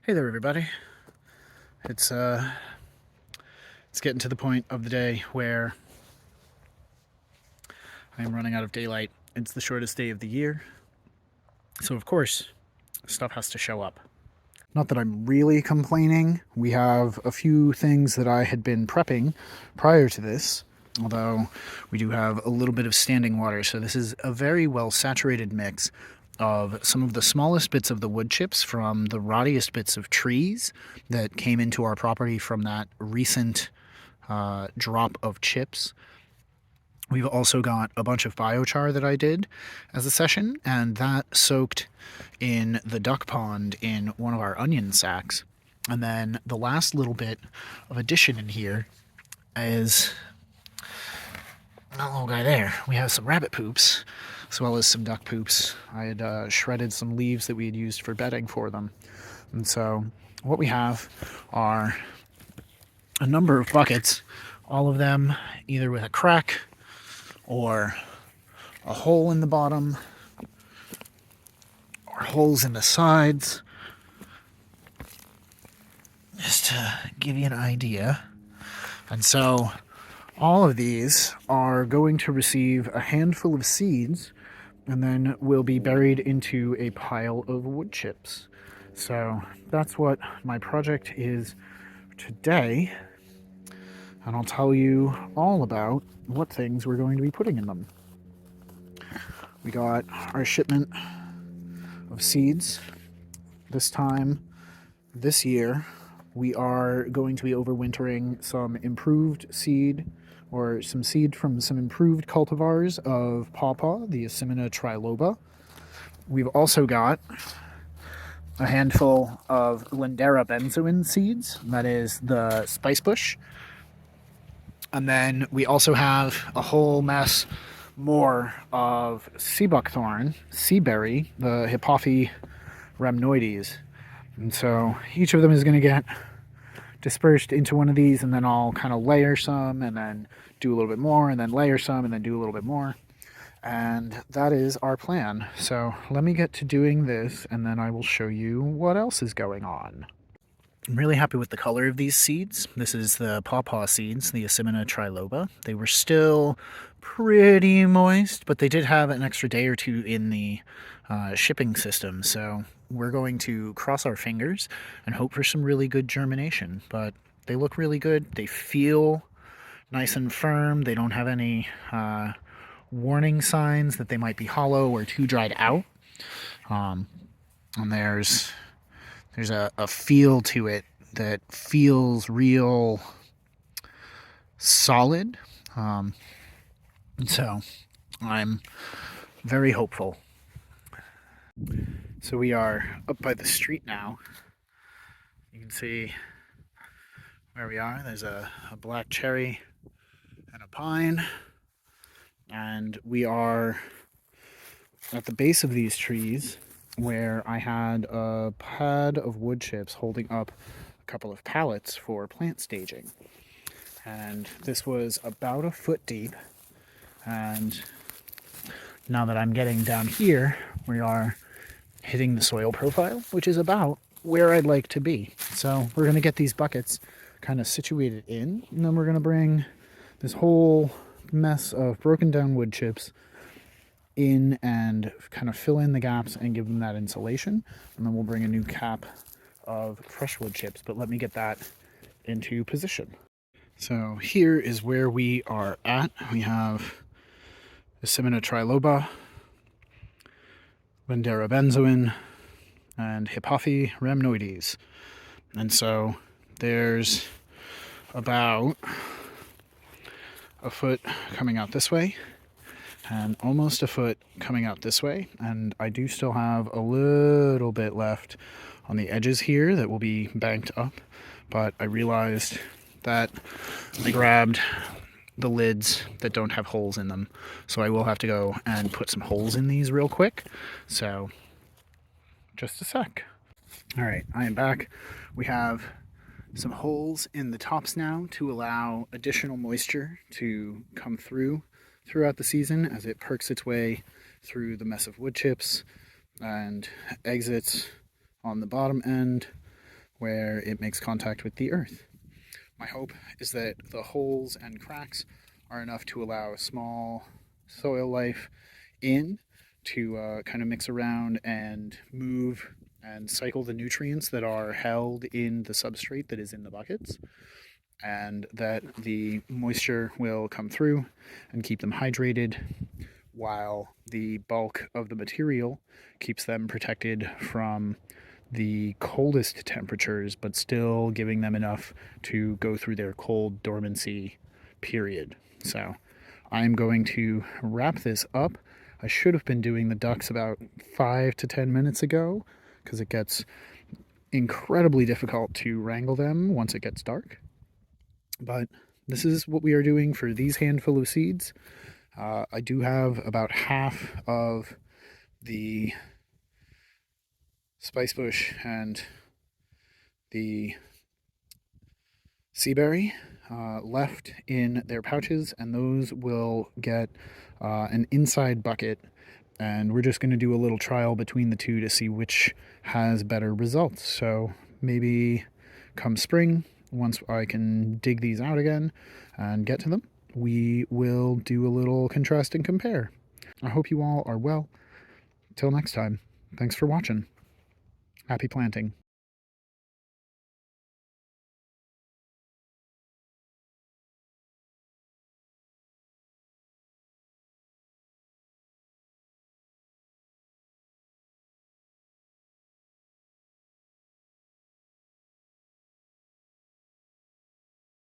Hey there, everybody. It's getting to the point of the day where I'm running out of daylight. It's the shortest day of the year, so of course, stuff has to show up. Not that I'm really complaining. We have a few things that I had been prepping prior to this, although we do have a little bit of standing water. So this is a very well saturated mix of some of the smallest bits of the wood chips from the rottiest bits of trees that came into our property from that recent drop of chips. We've also got a bunch of biochar that I did as a session, and that soaked in the duck pond in one of our onion sacks. And then the last little bit of addition in here is that little guy there. We have some rabbit poops as well as some duck poops. I had shredded some leaves that we had used for bedding for them. And so what we have are a number of buckets, all of them either with a crack or a hole in the bottom or holes in the sides, just to give you an idea. And so all of these are going to receive a handful of seeds and then will be buried into a pile of wood chips. So that's what my project is today, and I'll tell you all about what things we're going to be putting in them. We got our shipment of seeds. This time, this year, we are going to be overwintering some improved seed, or some seed from some improved cultivars of pawpaw, the Asimina triloba. We've also got a handful of Lindera benzoin seeds, that is the spice bush. And then we also have a whole mess more of sea buckthorn, sea berry, the Hippophae rhamnoides. And so each of them is going to get dispersed into one of these, and then I'll kind of layer some and then do a little bit more and then layer some and then do a little bit more. And that is our plan. So let me get to doing this, and then I will show you what else is going on. I'm really happy with the color of these seeds. This is the pawpaw seeds, the Asimina triloba. They were still pretty moist, but they did have an extra day or two in the shipping system. So we're going to cross our fingers and hope for some really good germination. But they look really good. They feel nice and firm. They don't have any warning signs that they might be hollow or too dried out. And there's a feel to it that feels real solid. So I'm very hopeful. So we are up by the street now. You can see where we are. There's a black cherry and a pine. And we are at the base of these trees, where I had a pad of wood chips holding up a couple of pallets for plant staging. And this was about a foot deep. And now that I'm getting down here, we are hitting the soil profile, which is about where I'd like to be. So we're going to get these buckets kind of situated in, and then we're going to bring this whole mess of broken down wood chips in and kind of fill in the gaps and give them that insulation. And then we'll bring a new cap of fresh wood chips, but let me get that into position. So here is where we are at. We have Asimina triloba, Lindera benzoin, and Hippophae rhamnoides. And so there's about a foot coming out this way and almost a foot coming out this way, and I do still have a little bit left on the edges here that will be banked up, but I realized that I grabbed the lids that don't have holes in them, so I will have to go and put some holes in these real quick. So just a sec. All right, I am back. We have some holes in the tops now to allow additional moisture to come throughout the season as it perks its way through the mess of wood chips and exits on the bottom end where it makes contact with the earth. My hope is that the holes and cracks are enough to allow small soil life in to kind of mix around and move and cycle the nutrients that are held in the substrate that is in the buckets, and that the moisture will come through and keep them hydrated, while the bulk of the material keeps them protected from the coldest temperatures, but still giving them enough to go through their cold dormancy period. So I'm going to wrap this up. I should have been doing the ducks about 5 to 10 minutes ago, because it gets incredibly difficult to wrangle them once it gets dark. But this is what we are doing for these handful of seeds. I do have about half of the spicebush and the seaberry left in their pouches, and those will get an inside bucket, and we're just going to do a little trial between the two to see which has better results. So maybe come spring, once I can dig these out again and get to them, we will do a little contrast and compare. I hope you all are well. Till next time, thanks for watching. Happy planting.